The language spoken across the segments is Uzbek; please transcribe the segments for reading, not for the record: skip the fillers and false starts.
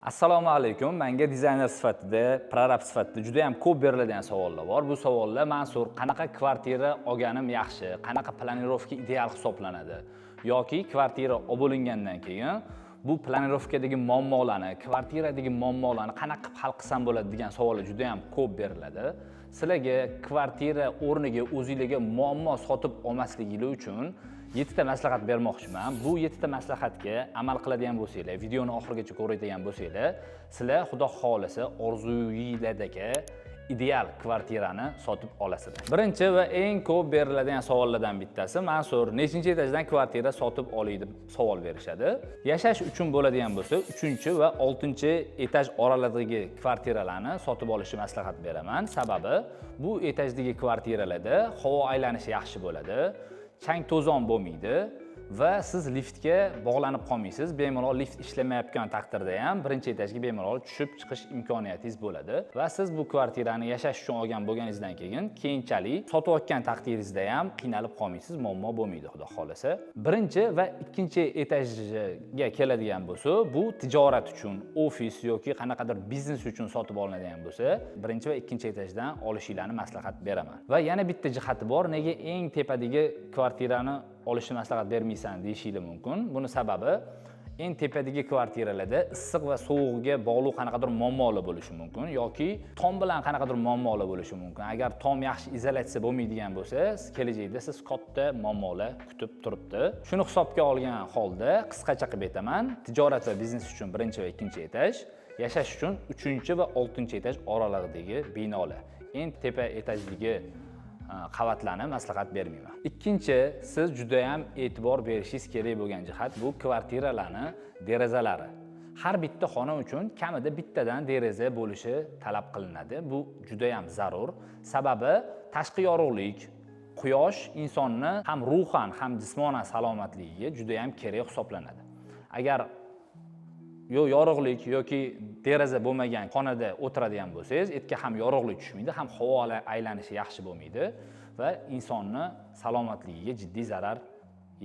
Assalomu alaykum. Menga dizayner sifatida, prorab sifatida juda ham ko'p beriladigan savollar bor. Bu savollar Mansur, qanaqa kvartira olganim yaxshi, qanaqa planirovka ideal hisoblanadi yoki kvartira olib olingandan keyin bu planirovkadagi muammolarni, kvartiradagi muammolarni qanaqa qilib hal qilsam bo'ladi degan savollar juda ham ko'p beriladi. Sizlarga kvartira o'rniga o'zingizga muammo sotib olmasligingiz uchun 7 ta maslahat bermoqchiman. Bu 7 ta maslahatga amal qiladigan bo'lsanglar, videoni oxirigacha ko'radigan bo'lsanglar, sizlar xudo xolasa orzuyinglardagi ideal kvartirani sotib olasizlar. Birinchi va eng ko'p beriladigan savollardan bittasi, Mansur, nechinchi etajdan kvartira sotib oling deb savol berishadi. Yashash uchun bo'ladigan bo'lsa, 3 va 6 etaj oralig'idagi kvartiralarni sotib olishni maslahat beraman. Sababi, bu etajdagi kvartiralarda havo aylanishi yaxshi bo'ladi. Chang to'zon bo'lmaydi va siz liftga bog'lanib qolmaysiz. Bemalol lift ishlamayotgan taqdirda ham birinchi etajga bemalol tushib chiqish imkoniyatingiz bo'ladi va siz bu kvartirani yashash uchun olgan bo'lganingizdan keyin keyinchalik sotayotgan taqdiringizda ham qiynalib qolmaysiz, muammo bo'lmaydi xudo xolasa. Birinchi va ikkinchi etajga keladigan bo'lsa, bu tijorat uchun, ofis yoki qanaqadir biznes uchun sotib olinadigan bo'lsa, birinchi va ikkinchi etajdan olishinglarni maslahat beraman. Va yana bitta jihati bor, nega eng tepadagi kvartirani olishni maslahat bermaysan deyishingiz mumkin. Buni sababi, eng tepadagi kvartiralarda issiq va sovuqga bog'liq qanaqadir muammolar bo'lishi mumkin yoki tom bilan qanaqadir muammolar bo'lishi mumkin. Agar tom yaxshi izolyatsiya bo'lmaydigan bo'lsa, kelajakda siz katta muammolar kutib turibdi. Shuni hisobga olgan holda qisqacha qilib aytaman. Tijorat va biznes uchun birinchi va ikkinchi etaj, yashash uchun 3 va 6 etaj oralig'idagi binolar. Eng tepa etajdagi qavatlarni maslahat bermayman. Ikkinchi, siz juda ham e'tibor berishingiz kerak bo'lgan jihat bu kvartiralarni derazalari. Har bitta xona uchun kamida bittadan deraza bo'lishi talab qilinadi. Bu juda ham zarur. Sababi, tashqi yorug'lik, quyosh insonni ham ruhan, ham jismonan salomatligiga juda ham kerak hisoblanadi. Agar yorug'lik yoki deraza bo'lmagan xonada o'tiradigan bo'lsangiz, etga ham yorug'lik tushmaydi, ham havo aylanishi yaxshi bo'lmaydi va insonni salomatligiga jiddiy zarar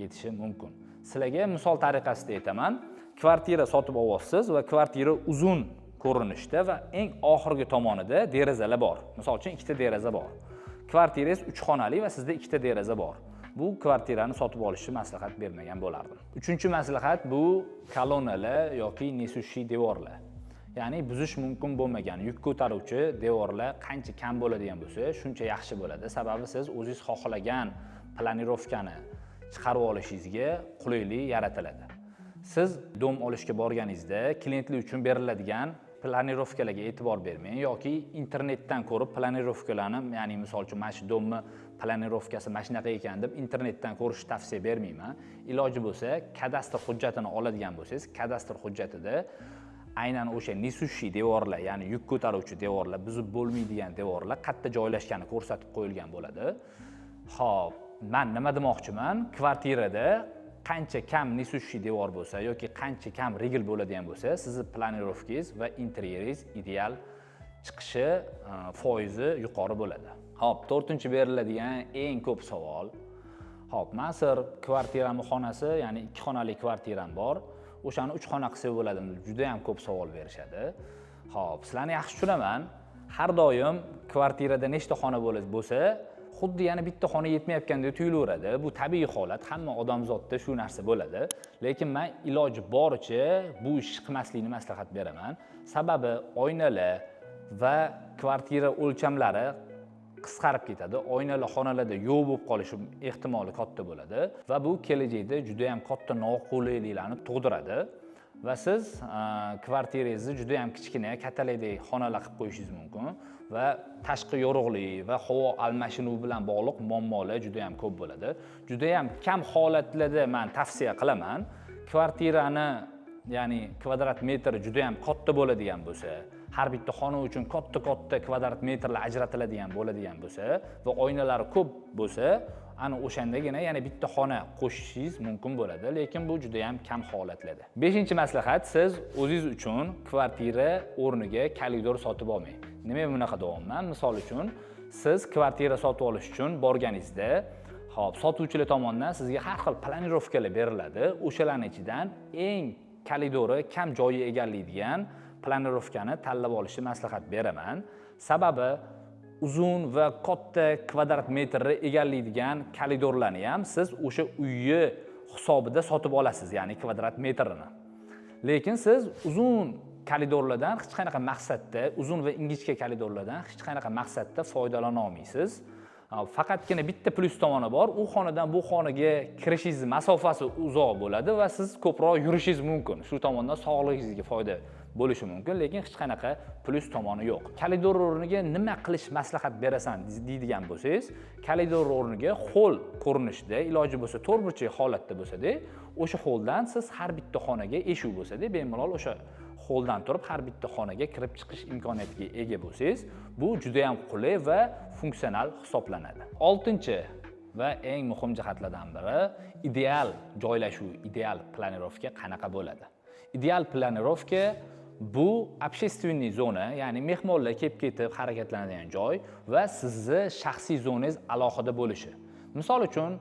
yetishi mumkin. Sizlarga misol tariqasida aytaman. Kvartira sotib olyapsiz va kvartira uzun ko'rinishda va eng oxirgi tomonida derazalar bor. Misol uchun 2 ta deraza bor. Kvartirangiz 3 xonali va sizda 2 ta deraza bor. Bu kvartirani sotib olishni maslahat bermagan bo'lardim. Uchinchi maslahat bu kolonnalar yoki nesushi devorlar. Ya'ni buzish mumkin bo'lmagan yuk ko'taruvchi devorlar qancha kam bo'ladigan bo'lsa, shuncha yaxshi bo'ladi. Sababi siz o'zingiz xohlagan planirovkani chiqarib olishingizga qulaylik yaratiladi. Siz dom olishga borganingizda klientlar uchun beriladigan planirovkalarga e'tibor bermang yoki internetdan ko'rib planirovkalarni, ya'ni misol uchun mana shu domni planirovkasi mana shunaqa ekan deb internetdan ko'rishni tavsiya bermayman. Iloji bo'lsa, kadastr hujjatini oladigan bo'lsangiz, kadastr hujjatida aynan o'sha nesushi devorlar, ya'ni yuk ko'taruvchi devorlar, buzib bo'lmaydigan devorlar qayerda joylashgani ko'rsatib qo'yilgan bo'ladi. Xo'p, men nima demoqchiman? Kvartirada qancha kam nesushi devor bo'lsa yoki qancha kam rigl bo'ladigan bo'lsa, sizning planirovkangiz va interyeringiz ideal chiqishi foizi yuqori bo'ladi. Hop, 4-chi beriladigan eng ko'p savol. Hop, Mansur, kvartiram xonasi, ya'ni 2 xonali kvartiram bor. O'shani 3 xona qilsa bo'ladimi? Juda ham ko'p savol berishadi. Hop, sizlarni yaxshi tushunaman. Har doim kvartirada nechta xona bo'lsa, xuddi yana bitta xona yetmayotgandek tuyulaveradi. Bu tabiiy holat, hamma odamzodda shu narsa bo'ladi. Lekin men iloji boricha bu ishni qilmaslikni maslahat beraman. Sababi, oynalar va kvartira o'lchamlari qisqarib ketadi. Oynalar xonalarda yo'q bo'lib qolishi ehtimoli katta bo'ladi va bu kelajakda juda ham katta noqulayliklarni tug'diradi. Va siz kvartirangizni juda ham kichkina, kattalikdagi xonalar qilib qo'yishingiz mumkin va tashqi yorug'lik va havo almashinuvi bilan bog'liq muammolar juda ham ko'p bo'ladi. Juda ham kam holatlarda men tavsiya qilaman, kvartirani, ya'ni kvadrat metri juda ham katta bo'ladigan bo'lsa, har bitta xona uchun katta kvadrat metrlar ajratiladigan bo'ladigan bo'lsa va oynalari ko'p bo'lsa, ana o'shandagina yana bitta xona qo'shishingiz mumkin bo'ladi, lekin bu juda ham kam holatlarda. 5-maslahat, siz o'zingiz uchun kvartira o'rniga koridor sotib olmang. Nima bunaqa deyapman? Misol uchun, siz kvartira sotib olish uchun borganingizda, hop, sotuvchilar tomonidan sizga har xil planirovkalar beriladi. O'shalarning ichidan eng koridori kam joyi egallaydigan planirovkani tanlab olishni maslahat beraman. Sababi uzun va katta kvadrat metrni egallaydigan koridorlarni ham siz o'sha uyni hisobida sotib olasiz, ya'ni kvadrat metrini. Lekin siz uzun koridorlardan hech qanaqa maqsadda, uzun va ingichka koridorlardan hech qanaqa maqsadda foydalana olmaysiz. Faqatgina bitta plyus tomoni bor, u xonadan bu xonaga kirishingiz masofasi uzoq bo'ladi va siz ko'proq yurishingiz mumkin. Shu tomondan sog'lig'ingizga foyda bo'lishi mumkin, lekin hech qanaqa plyus tomoni yo'q. Koridor o'rniga nima qilish maslahat berasan deydigan bo'lsangiz, koridor o'rniga ho'l ko'rinishda, iloji bo'lsa to'rtburchak holatda bo'lsa-da, o'sha ho'ldan siz har bitta xonaga eshik bo'lsa-da, bemalol o'sha ho'ldan turib har bitta xonaga kirib chiqish imkoniyatiga ega bo'lsangiz, bu juda ham qulay va funksional hisoblanadi. 6-chi va eng muhim jihatlardan biri ideal joylashuv, ideal planirovka qanaqa bo'ladi? Ideal planirovka bu общественный zona, ya'ni mehmonlar kelib ketib harakatlanadigan joy va sizni shaxsiy zonangiz alohida bo'lishi. Misol uchun,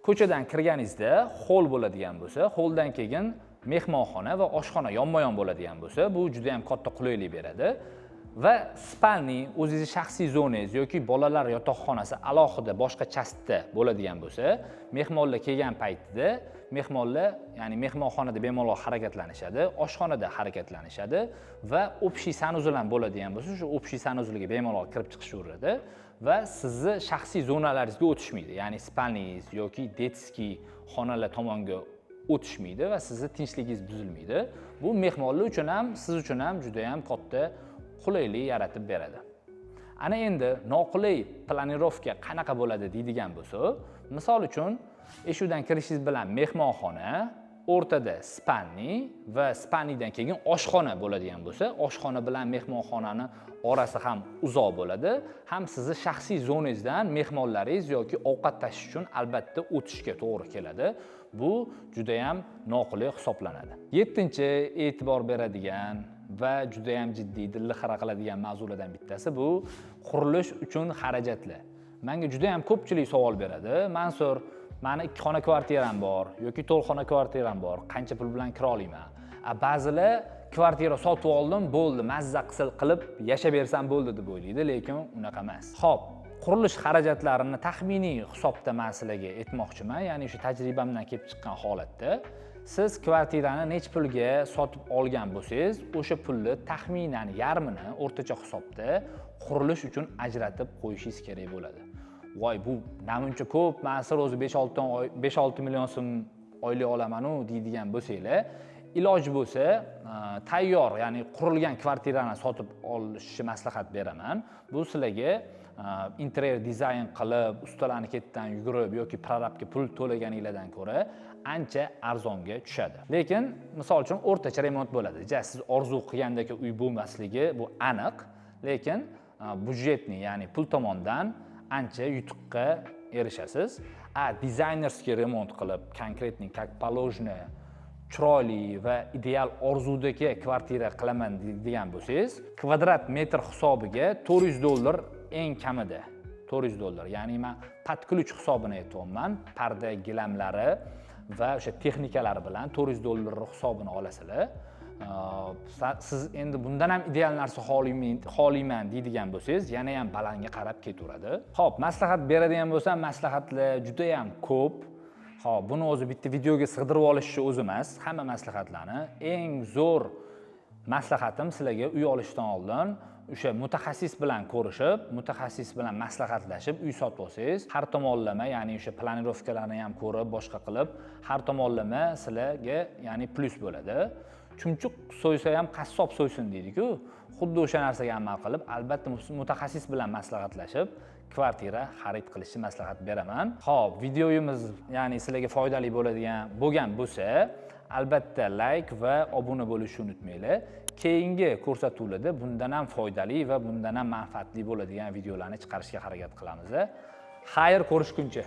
ko'chadan kirganingizda holl bo'ladigan bo'lsa, holldan keyin mehmonxona va oshxona yonma-yon bo'ladigan bo'lsa, bu juda ham katta qulaylik beradi. Va spalni, o'zingiz shaxsiy zonangiz yoki bolalar yotoqxonasi alohida boshqa chastda bo'ladigan bo'lsa, mehmonlar kelgan paytida mehmonlar, ya'ni mehmonxonada bemalol harakatlanishadi, oshxonada harakatlanishadi va общий sanuzil ham bo'ladigan bo'lsa, shu общий sanuzilga bemalol kirib chiqishaveradi va sizni shaxsiy zonalaringizga o'tishmaydi. Ya'ni spalningiz yoki detskiy xonalar tomonga o'tishmaydi va sizni tinchligingiz buzilmaydi. Bu mehmonlar uchun ham, siz uchun ham juda ham katta qulaylik yaratib beradi. Ana endi noqulay planirovka qanaqa bo'ladi deydigan bo'lsa, misol uchun eshikdan kirishingiz bilan mehmonxona, o'rtada spalni va spalnidan keyin oshxona bo'ladigan bo'lsa, oshxona bilan mehmonxonani orasi ham uzoq bo'ladi, ham sizni shaxsiy zonangizdan mehmonlaringiz yoki ovqat tashish uchun albatta o'tishga to'g'ri keladi. Bu juda ham noqulay hisoblanadi. 7-chi e'tibor beradigan va juda ham jiddiy dilni xira qiladigan mavzulardan bittasi bu qurilish uchun xarajatlar. Menga juda ham ko'pchilik savol beradi. Mansur, meni 2 xona kvartiram bor yoki 4 xona kvartiram bor, qancha pul bilan kira olayman? Ba'zilar kvartira sotib oldim, bo'ldi, mazza qilib qilib yashab bersam bo'ldi deb o'ylaydi, lekin unaqa emas. Xo'p, qurilish xarajatlarini taxminiy hisobda men sizlarga aytmoqchiman, ya'ni shu tajribamdan kelib chiqqan holatda siz kvartirani nech pulga sotib olgan bo'lsangiz, o'sha pulni taxminan yarmini o'rtacha hisobda qurilish uchun ajratib qo'yishingiz kerak bo'ladi. Voy, bu namuncha ko'p, men sizlar o'zi 5-6 million so'm oylik olaman-u deydigan bo'lsanglar, iloji bo'lsa tayyor, ya'ni qurilgan kvartirani sotib olishni maslahat beraman. Bu sizlarga interyer dizayn qilib, ustalarni ketdan yugurib yoki prorabga pul to'laganinglardan ko'ra ancha arzonga tushadi. Lekin misol uchun o'rtacha remont bo'ladi. Siz orzu qilgandek uy bo'lmasligi bu aniq, lekin budjetni, ya'ni pul tomondan ancha yutuqqa erishasiz. Dizaynerskiy remont qilib, konkretniy, как положено, chiroyli va ideal orzudagi kvartira qilaman degan bo'lsangiz, kvadrat metr hisobiga $400 eng kamida. $400. Ya'ni men podключ hisobini aytyapman. Parda gilamlari va o'sha texnikalar bilan $400 hisobini olasizlar. Siz endi bundan ham ideal narsa xohlayman deydigan bo'lsangiz, yana ham balandga qarab ketaveradi. Xo'p, maslahat beradigan bo'lsam, maslahatlar juda ham ko'p. Xo'p, buni o'zi bitta videoga sig'dirib olishni o'zi emas, hamma maslahatlarni eng zo'r maslahatim sizlarga uy olishdan oldin o'sha mutaxassis bilan ko'rishib, mutaxassis bilan maslahatlashib uy sotib olsangiz, har tomonlama, ya'ni o'sha planirovkalarni ham ko'rib, boshqa qilib, har tomonlama sizlarga, ya'ni plyus bo'ladi. Chumchuq so'ysa ham qassob so'ysin deydi-ku. Xuddi o'sha narsaga amal qilib, albatta mutaxassis bilan maslahatlashib, kvartira xarid qilishni maslahat beraman. Xo'p, videoyimiz, ya'ni sizlarga foydali bo'lgan bo'lsa, albatta like va obuna bo'lishni unutmanglar. Keyingi ko'rsatuvlarda bundan ham foydali va bundan ham manfaatli bo'ladigan videolarni chiqarishga harakat qilamiz. Xayr, ko'rishguncha.